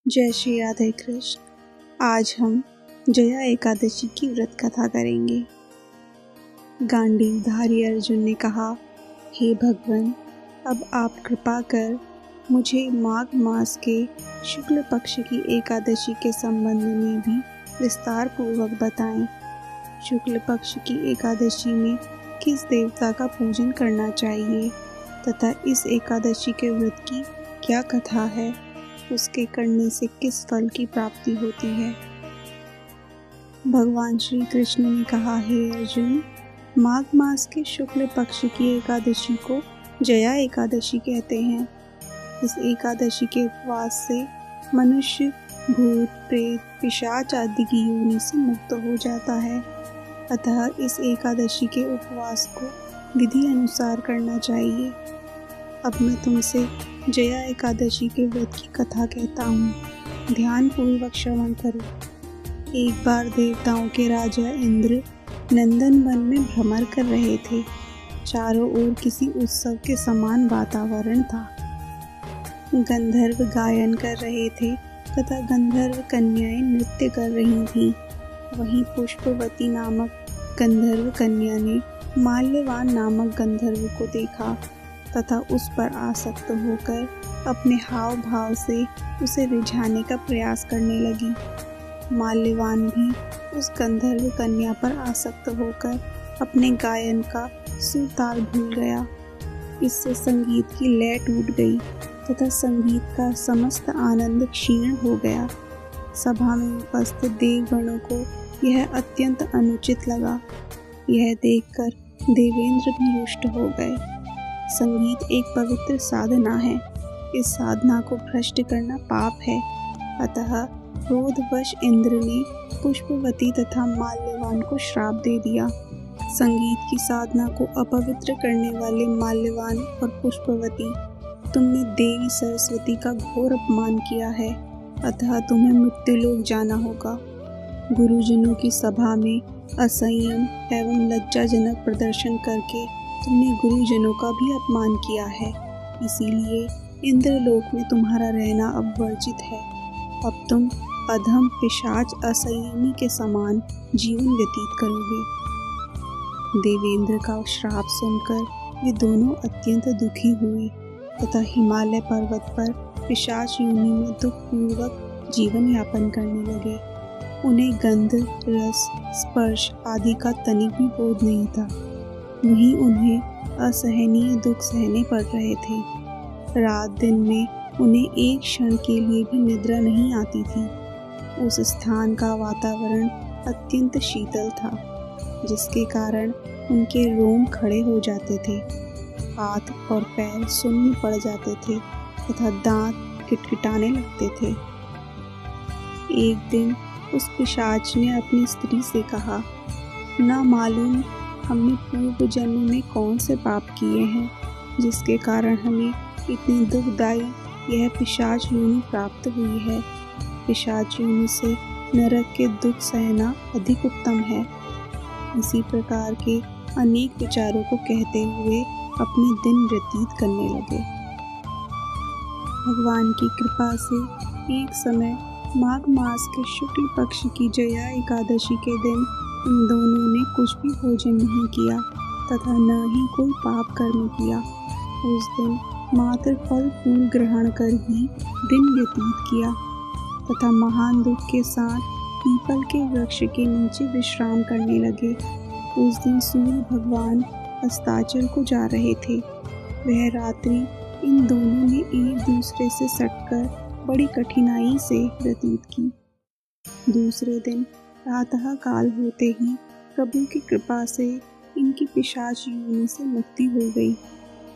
जय श्री राधे कृष्ण। आज हम जया एकादशी की व्रत कथा करेंगे। गांडीवधारी अर्जुन ने कहा, हे भगवान, अब आप कृपा कर मुझे माघ मास के शुक्ल पक्ष की एकादशी के संबंध में भी विस्तार पूर्वक बताएं। शुक्ल पक्ष की एकादशी में किस देवता का पूजन करना चाहिए तथा इस एकादशी के व्रत की क्या कथा है, उसके करने से किस फल की प्राप्ति होती है। भगवान श्री कृष्ण ने कहा, हे अर्जुन, माघ मास के शुक्ल पक्ष की एकादशी को जया एकादशी कहते हैं। इस एकादशी के उपवास से मनुष्य भूत प्रेत पिशाच आदि की योनि से मुक्त हो जाता है। अतः इस एकादशी के उपवास को विधि अनुसार करना चाहिए। अब मैं तुमसे जया एकादशी के व्रत की कथा कहता हूँ, ध्यान पूर्वक श्रवण करो। एक बार देवताओं के राजा इंद्र नंदन वन में भ्रमण कर रहे थे। चारों ओर किसी उत्सव के समान वातावरण था। गंधर्व गायन कर रहे थे तथा गंधर्व कन्याएं नृत्य कर रही थीं। वहीं पुष्पवती नामक गंधर्व कन्या ने माल्यवान नामक गंधर्व को देखा तथा उस पर आसक्त होकर अपने हाव भाव से उसे रिझाने का प्रयास करने लगी। माल्यवान भी उस गंधर्व कन्या पर आसक्त होकर अपने गायन का सुर ताल भूल गया। इससे संगीत की लय टूट गई तथा संगीत का समस्त आनंद क्षीण हो गया। सभा में उपस्थित देवगणों को यह अत्यंत अनुचित लगा। यह देखकर देवेंद्र भी रुष्ट हो गए। संगीत एक पवित्र साधना है। इस साधना को भ्रष्ट करना पाप है। अतः क्रोधवश इंद्र ने पुष्पवती तथा माल्यवान को श्राप दे दिया। संगीत की साधना को अपवित्र करने वाले माल्यवान और पुष्पवती, तुमने देवी सरस्वती का घोर अपमान किया है। अतः तुम्हें मृत्युलोक जाना होगा। गुरुजनों की सभा में असंयम एवं लज्जाजनक प्रदर्शन करके तुमने गुरुजनों का भी अपमान किया है। इसीलिए इंद्रलोक में तुम्हारा रहना अब वर्जित है। अब तुम अधम पिशाच असंयमी के समान जीवन व्यतीत करोगे। देवेंद्र का श्राप सुनकर वे दोनों अत्यंत दुखी हुए तथा हिमालय पर्वत पर पिशाच योनि में दुखपूर्वक जीवन यापन करने लगे। उन्हें गंध, रस, स्पर्श आदि का तनिक भी बोध नहीं था। वहीं उन्हें असहनीय दुख सहने पड़ रहे थे। रात दिन में उन्हें एक क्षण के लिए भी निद्रा नहीं आती थी। उस स्थान का वातावरण अत्यंत शीतल था, जिसके कारण उनके रोम खड़े हो जाते थे, हाथ और पैर सुन्न पड़ जाते थे तथा दांत किटकिटाने लगते थे। एक दिन उस पिशाच ने अपनी स्त्री से कहा, न मालूम हमने पूर्व जन्म में कौन से पाप किए हैं, जिसके कारण हमें इतनी दुखदायी यह पिशाच योनि प्राप्त हुई है। पिशाच योनि से नरक के दुख सहना अधिक उत्तम है। इसी प्रकार के अनेक विचारों को कहते हुए अपने दिन व्यतीत करने लगे। भगवान की कृपा से एक समय माघ मास के शुक्ल पक्ष की जया एकादशी के दिन इन दोनों ने कुछ भी भोजन नहीं किया तथा न ही कोई पाप कर्म किया। उस दिन मात्र फल फूल ग्रहण कर ही दिन व्यतीत किया तथा महान दुख के साथ पीपल के वृक्ष के नीचे विश्राम करने लगे। उस दिन सूर्य भगवान अस्ताचल को जा रहे थे। वह रात्रि इन दोनों ने एक दूसरे से सटकर बड़ी कठिनाई से व्यतीत की। दूसरे दिन प्रातः काल होते ही प्रभु की कृपा से इनकी पिशाच योनि से मुक्ति हो गई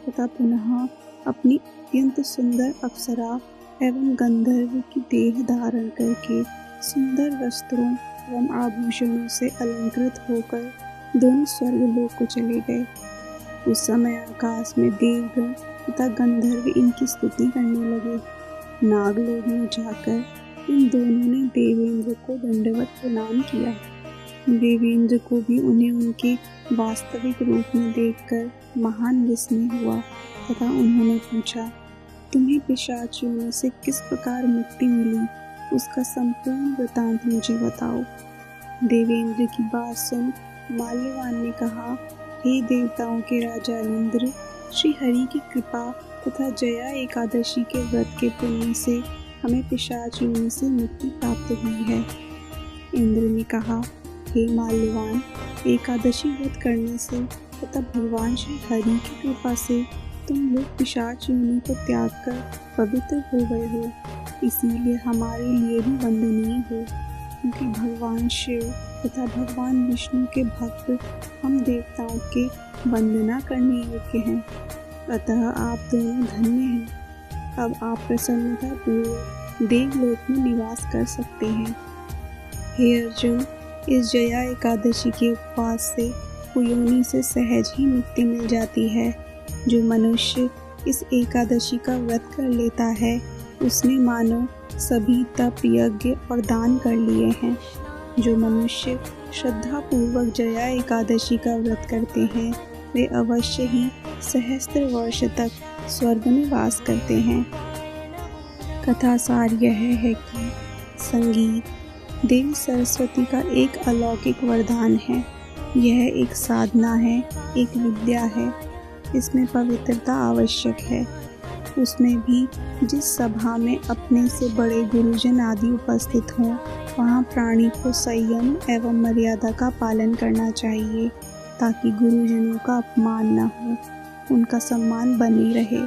तथा पुनः अपनी अत्यंत सुंदर अप्सरा एवं गंधर्व की देह धारण करके सुंदर वस्त्रों एवं आभूषणों से अलंकृत होकर दोनों स्वर्गलोक को चले गए। उस समय आकाश में देवगण तथा गंधर्व इनकी स्तुति करने लगे। नागलोक में जाकर इन दोनों ने देवेंद्र को दंडवत प्रणाम किया। देवेंद्र को भी उन्हें उनके वास्तविक रूप में देखकर महान विस्मय हुआ तथा उन्होंने पूछा, तुम्हें पिशाच योनि से किस प्रकार मुक्ति मिली उसका संपूर्ण वृतांत मुझे बताओ। देवेंद्र की बात सुन माल्यवान ने कहा, हे देवताओं के राजा इंद्र, श्री हरि की कृपा तथा जया एकादशी के व्रत के पुण्य से हमें पिशाच योनि से मुक्ति प्राप्त हुई है। इंद्र ने कहा, हे माल्यवान, एकादशी व्रत करने से तथा भगवान श्री हरि की कृपा से तुम लोग पिशाच योनि को त्याग कर पवित्र हो गए हो, इसीलिए हमारे लिए भी वंदनीय हो, क्योंकि भगवान शिव तथा भगवान विष्णु के भक्त हम देवताओं के वंदना करने योग्य हैं। अतः आप दोनों धन्य हैं। अब आप प्रसन्नता पूर्वक देवलोक में निवास कर सकते हैं। हे अर्जुन, इस जया एकादशी के उपवास से कुयोनि से सहज ही मुक्ति मिल जाती है। जो मनुष्य इस एकादशी का व्रत कर लेता है, उसने मानो सभी तप, यज्ञ और दान कर लिए हैं। जो मनुष्य श्रद्धा पूर्वक जया एकादशी का व्रत करते हैं, वे अवश्य ही सहस्त्र वर्ष तक स्वर्ग में वास करते हैं। कथा सार यह है कि संगीत देवी सरस्वती का एक अलौकिक वरदान है। यह एक साधना है, एक विद्या है। इसमें पवित्रता आवश्यक है। उसमें भी जिस सभा में अपने से बड़े गुरुजन आदि उपस्थित हों, वहाँ प्राणी को संयम एवं मर्यादा का पालन करना चाहिए, ताकि गुरुजनों का अपमान न हो, उनका सम्मान बनी रहे।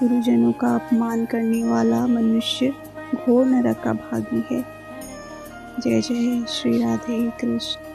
गुरुजनों का अपमान करने वाला मनुष्य घोर नरक का भागी है। जय जय श्री राधे कृष्ण।